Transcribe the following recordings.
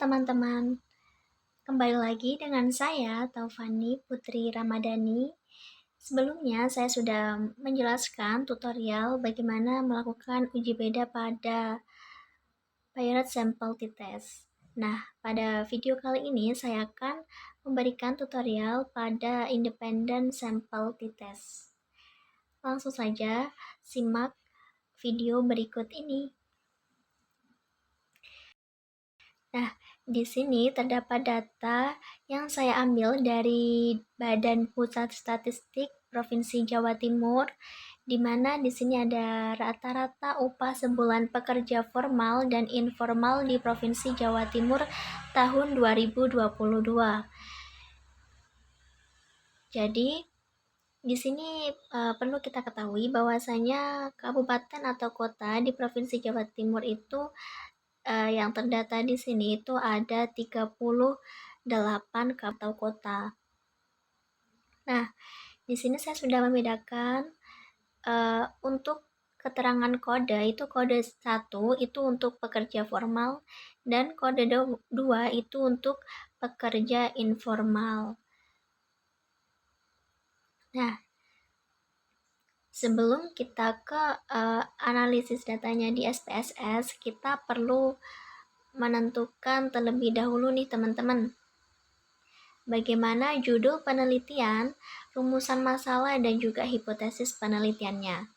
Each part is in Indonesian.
teman-teman, kembali lagi dengan saya Taufani Putri Ramadhani. Sebelumnya saya sudah menjelaskan tutorial bagaimana melakukan uji beda pada Pirate Sample T-Test. Nah, pada video kali ini saya akan memberikan tutorial pada Independent Sample T-Test. Langsung saja simak video berikut ini. Nah, di sini terdapat data yang saya ambil dari Badan Pusat Statistik Provinsi Jawa Timur, di mana di sini ada rata-rata upah sebulan pekerja formal dan informal di Provinsi Jawa Timur tahun 2022. Jadi, di sini perlu kita ketahui bahwasanya kabupaten atau kota di Provinsi Jawa Timur itu yang terdata di sini itu ada 38 atau kota. Nah, di sini saya sudah membedakan untuk keterangan kode itu kode 1 itu untuk pekerja formal dan kode 2 itu untuk pekerja informal. Nah, sebelum kita ke analisis datanya di SPSS, kita perlu menentukan terlebih dahulu nih teman-teman, bagaimana judul penelitian, rumusan masalah, dan juga hipotesis penelitiannya.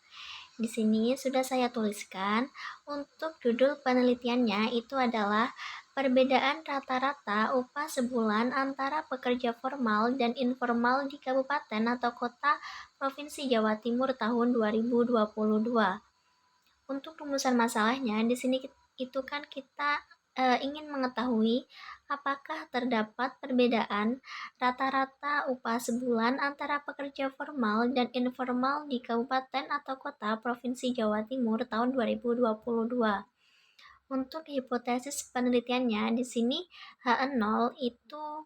Di sini sudah saya tuliskan untuk judul penelitiannya itu adalah perbedaan rata-rata upah sebulan antara pekerja formal dan informal di kabupaten atau kota Provinsi Jawa Timur tahun 2022. Untuk rumusan masalahnya di sini itu kan kita ingin mengetahui apakah terdapat perbedaan rata-rata upah sebulan antara pekerja formal dan informal di kabupaten atau kota Provinsi Jawa Timur tahun 2022. Untuk hipotesis penelitiannya di sini HN0 itu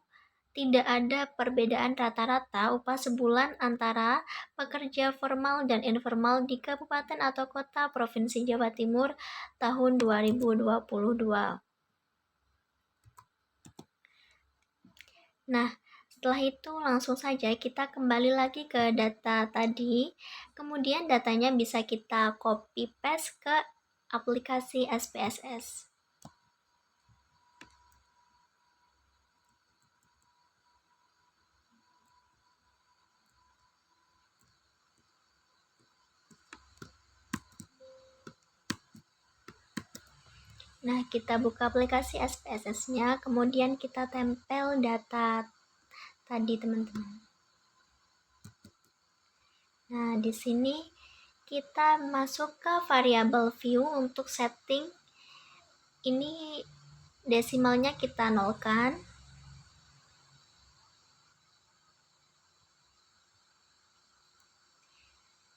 tidak ada perbedaan rata-rata upah sebulan antara pekerja formal dan informal di kabupaten atau kota Provinsi Jawa Timur tahun 2022. Nah, setelah itu langsung saja kita kembali lagi ke data tadi. Kemudian datanya bisa kita copy paste ke aplikasi SPSS. Nah, kita buka aplikasi SPSS-nya, kemudian kita tempel data tadi, teman-teman. Nah, di sini kita masuk ke variable view untuk setting. Ini desimalnya kita nolkan.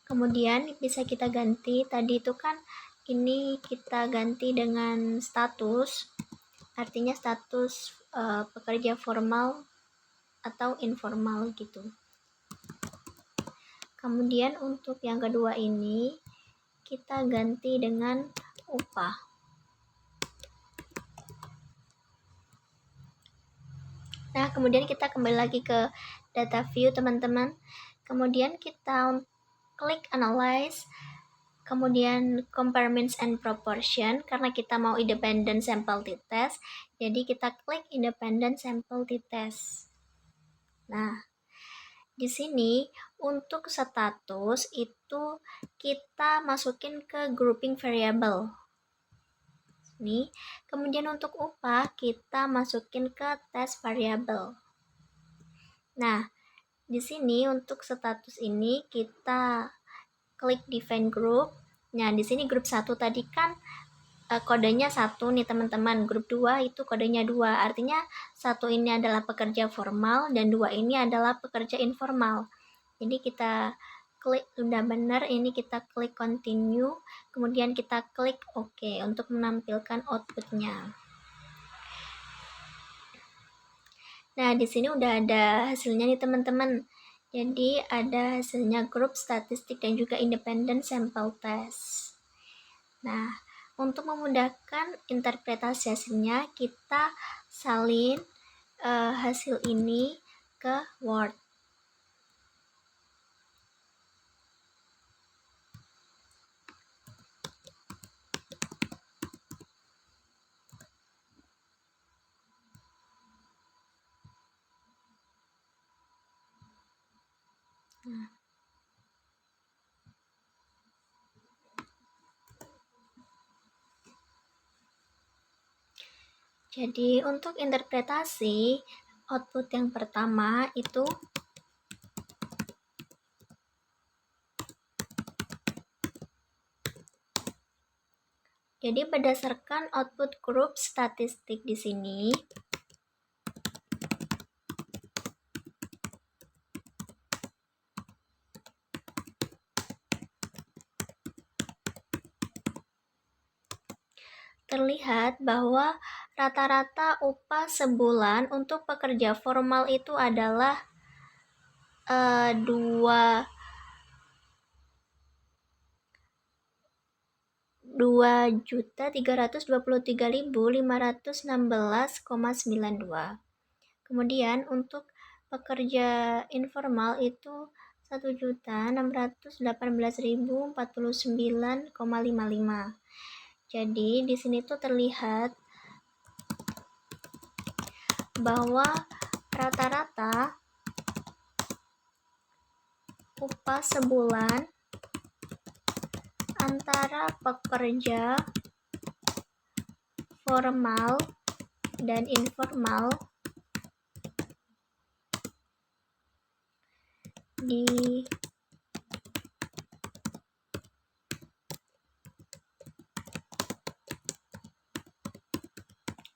Kemudian bisa kita ganti, tadi itu kan ini kita ganti dengan status, artinya status pekerja formal atau informal gitu. Kemudian untuk yang kedua ini kita ganti dengan upah. Nah, kemudian kita kembali lagi ke data view, teman-teman. Kemudian kita klik analyze, kemudian compare means and proportion, karena kita mau independent sample t-test, jadi kita klik independent sample t-test. Nah, di sini untuk status itu kita masukin ke grouping variable. Nih, kemudian untuk upah kita masukin ke test variable. Nah, di sini untuk status ini kita klik define group. Nah, di sini grup 1 tadi kan kodenya 1 nih teman-teman, grup 2 itu kodenya 2, artinya 1 ini adalah pekerja formal dan 2 ini adalah pekerja informal. Jadi kita klik sudah benar, ini kita klik continue, kemudian kita klik OK untuk menampilkan outputnya. Nah, di sini udah ada hasilnya nih teman-teman. Jadi ada hasilnya grup statistik dan juga independent sample test. Nah, Untuk memudahkan interpretasi hasilnya, kita salin hasil ini ke Word. Nah, jadi untuk interpretasi output yang pertama itu jadi berdasarkan output grup statistik di sini. Terlihat bahwa rata-rata upah sebulan untuk pekerja formal itu adalah 2.323.516,92. Kemudian untuk pekerja informal itu 1.618.049,55. Jadi di sini tuh terlihat bahwa rata-rata upah sebulan antara pekerja formal dan informal di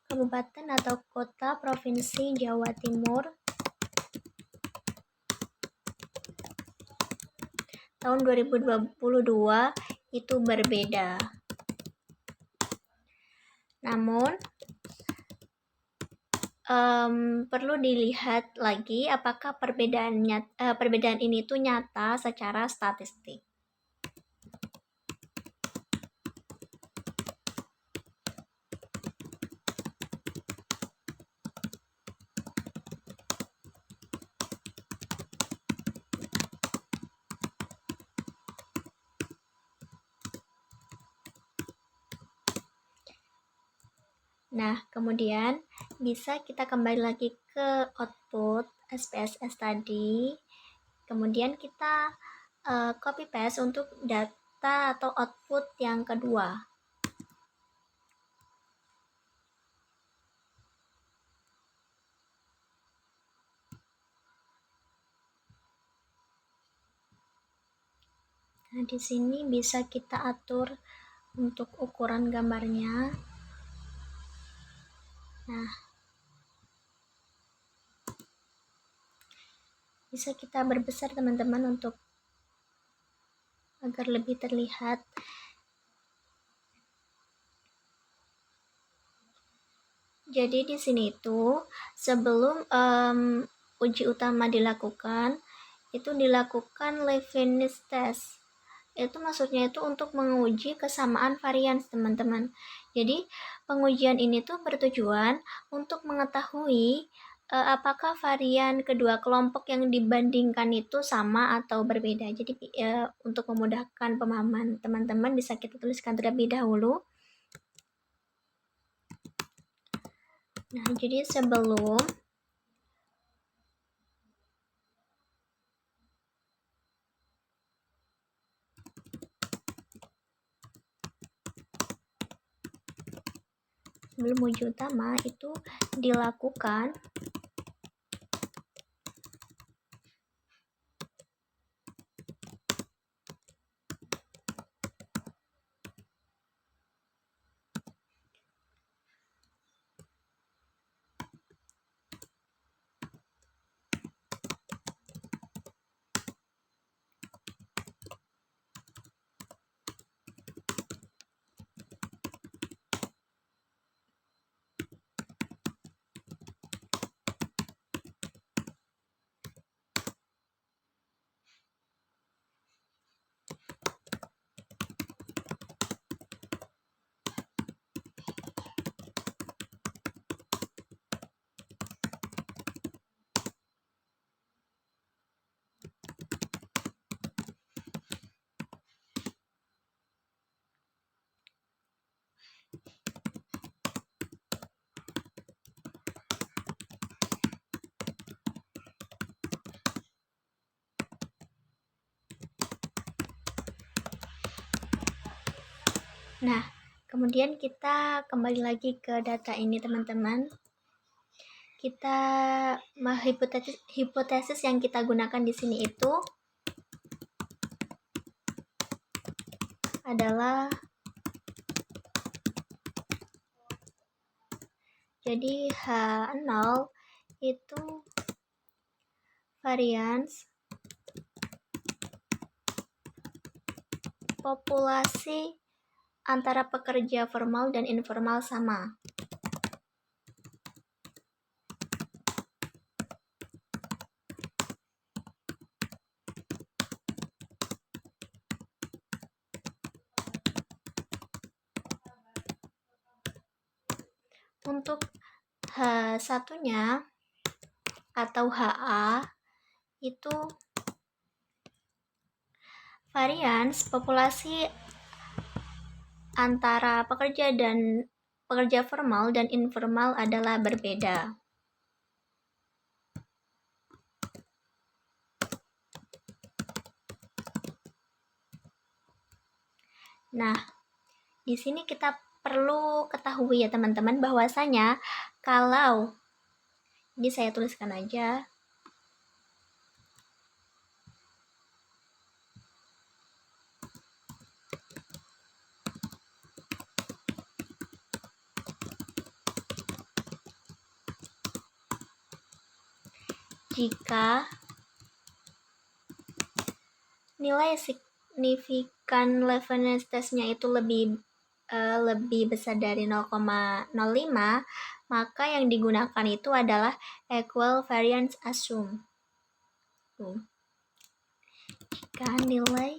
kabupaten atau kota provinsi Jawa Timur tahun 2022 itu berbeda. Namun perlu dilihat lagi apakah perbedaan ini tuh nyata secara statistik. Nah, kemudian bisa kita kembali lagi ke output SPSS tadi. Kemudian kita copy paste untuk data atau output yang kedua. Nah, di sini bisa kita atur untuk ukuran gambarnya. Nah, bisa kita berbesar teman-teman untuk agar lebih terlihat. Jadi di sini itu sebelum uji utama dilakukan, itu dilakukan Leibniz test. Itu maksudnya itu untuk menguji kesamaan varian, teman-teman. Jadi pengujian ini tuh bertujuan untuk mengetahui apakah varian kedua kelompok yang dibandingkan itu sama atau berbeda. Jadi untuk memudahkan pemahaman teman-teman bisa kita tuliskan terlebih dahulu. Nah, jadi sebelum uji utama itu dilakukan Nah, kemudian kita kembali lagi ke data ini teman-teman. Kita hipotesis yang kita gunakan di sini itu adalah, jadi H0 itu varians populasi antara pekerja formal dan informal sama. Untuk H1-nya atau HA itu varians populasi antara pekerja formal dan informal adalah berbeda. Nah, di sini kita perlu ketahui ya teman-teman bahwasanya kalau ini saya tuliskan aja. Jika nilai signifikan Leibniz testnya itu lebih besar dari 0,05, maka yang digunakan itu adalah equal variance assume. Jika nilai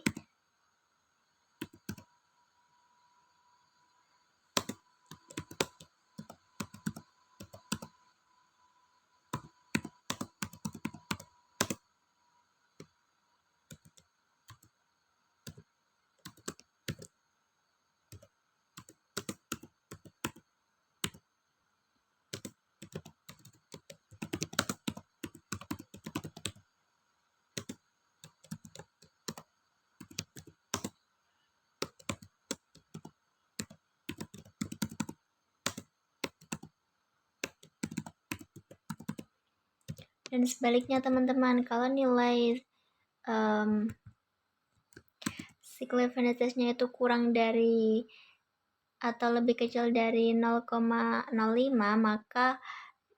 dan sebaliknya teman-teman, kalau nilai signifikansinya itu kurang dari atau lebih kecil dari 0,05, maka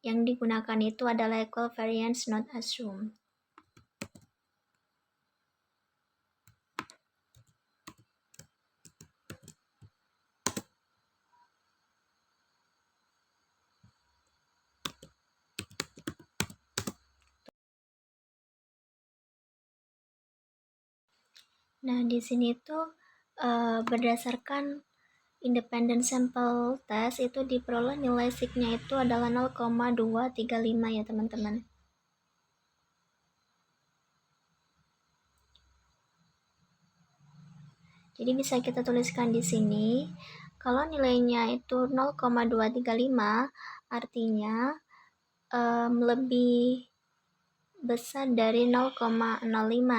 yang digunakan itu adalah equal variance not assumed. Nah, di sini tuh berdasarkan independent sample test itu diperoleh nilai signya itu adalah 0,235 ya teman-teman. Jadi bisa kita tuliskan di sini, kalau nilainya itu 0,235 artinya lebih besar dari 0,05,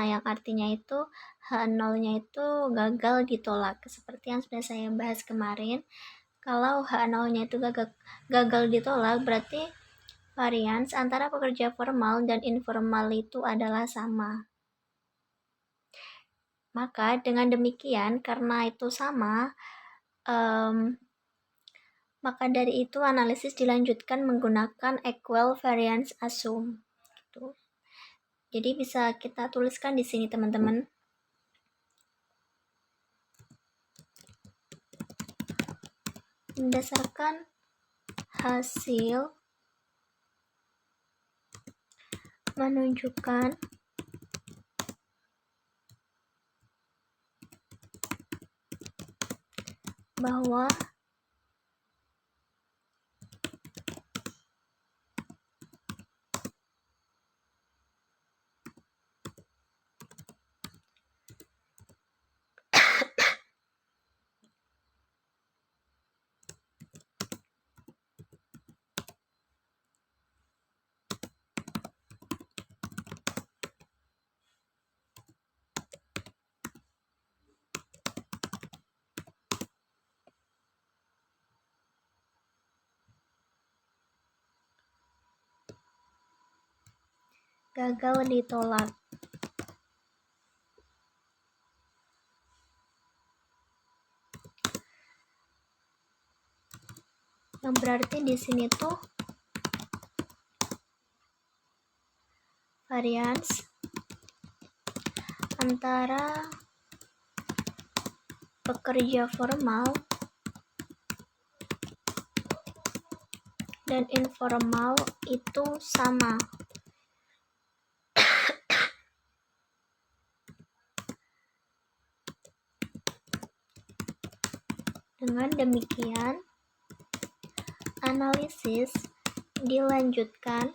yang artinya itu H0-nya itu gagal ditolak. Seperti yang sudah saya bahas kemarin, kalau H0-nya itu gagal ditolak, berarti varians antara pekerja formal dan informal itu adalah sama. Maka dengan demikian, karena itu sama, maka dari itu analisis dilanjutkan menggunakan equal variance assume. Gitu. Jadi bisa kita tuliskan di sini teman-teman. Berdasarkan hasil menunjukkan bahwa gagal ditolak. Yang berarti di sini tuh varians antara pekerja formal dan informal itu sama. Dengan demikian, analisis dilanjutkan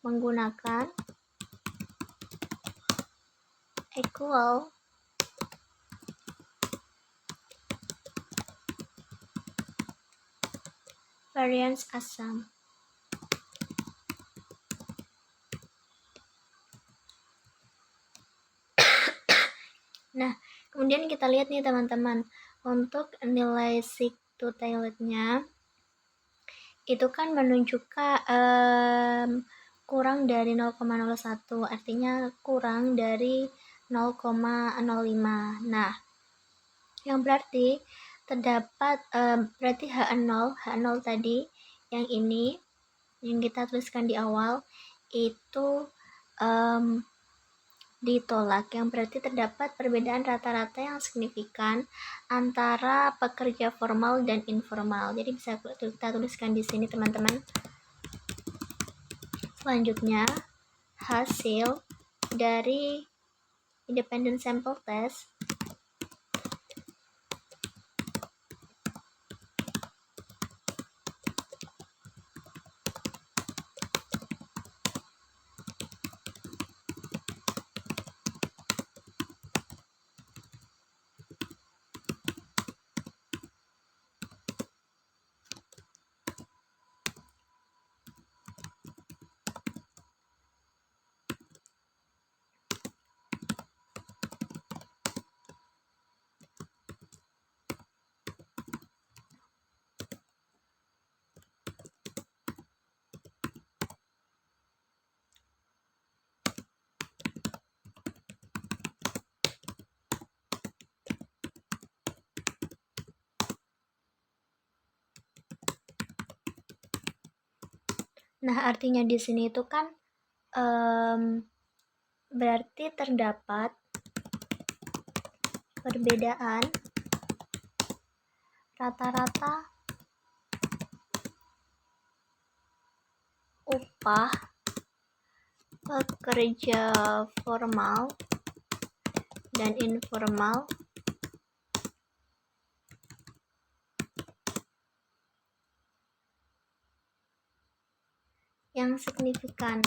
menggunakan equal variance assumption. Nah, kemudian kita lihat nih teman-teman, untuk nilai seek to tailed-nya itu kan menunjukkan kurang dari 0,01, artinya kurang dari 0,05. Nah, yang berarti terdapat berarti H0 tadi yang ini yang kita tuliskan di awal itu ditolak, yang berarti terdapat perbedaan rata-rata yang signifikan antara pekerja formal dan informal. Jadi bisa kita tuliskan di sini teman-teman. Selanjutnya, hasil dari independent sample test Nah, artinya di sini itu kan berarti terdapat perbedaan rata-rata upah pekerja formal dan informal yang signifikan.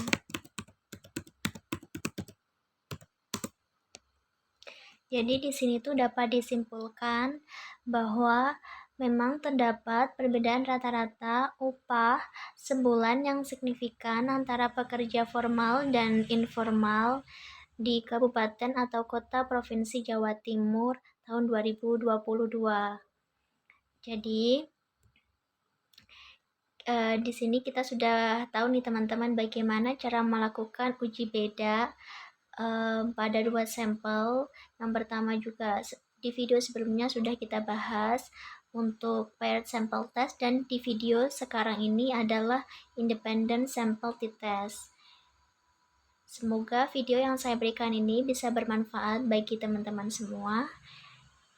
Jadi di sini tuh dapat disimpulkan bahwa memang terdapat perbedaan rata-rata upah sebulan yang signifikan antara pekerja formal dan informal di kabupaten atau kota Provinsi Jawa Timur tahun 2022. Jadi di sini kita sudah tahu nih teman-teman bagaimana cara melakukan uji beda pada dua sampel. Yang pertama juga di video sebelumnya sudah kita bahas untuk paired sample test, dan di video sekarang ini adalah independent sample test. Semoga video yang saya berikan ini bisa bermanfaat bagi teman-teman semua.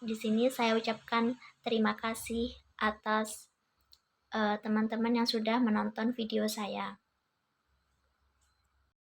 Di sini saya ucapkan terima kasih atas teman-teman yang sudah menonton video saya.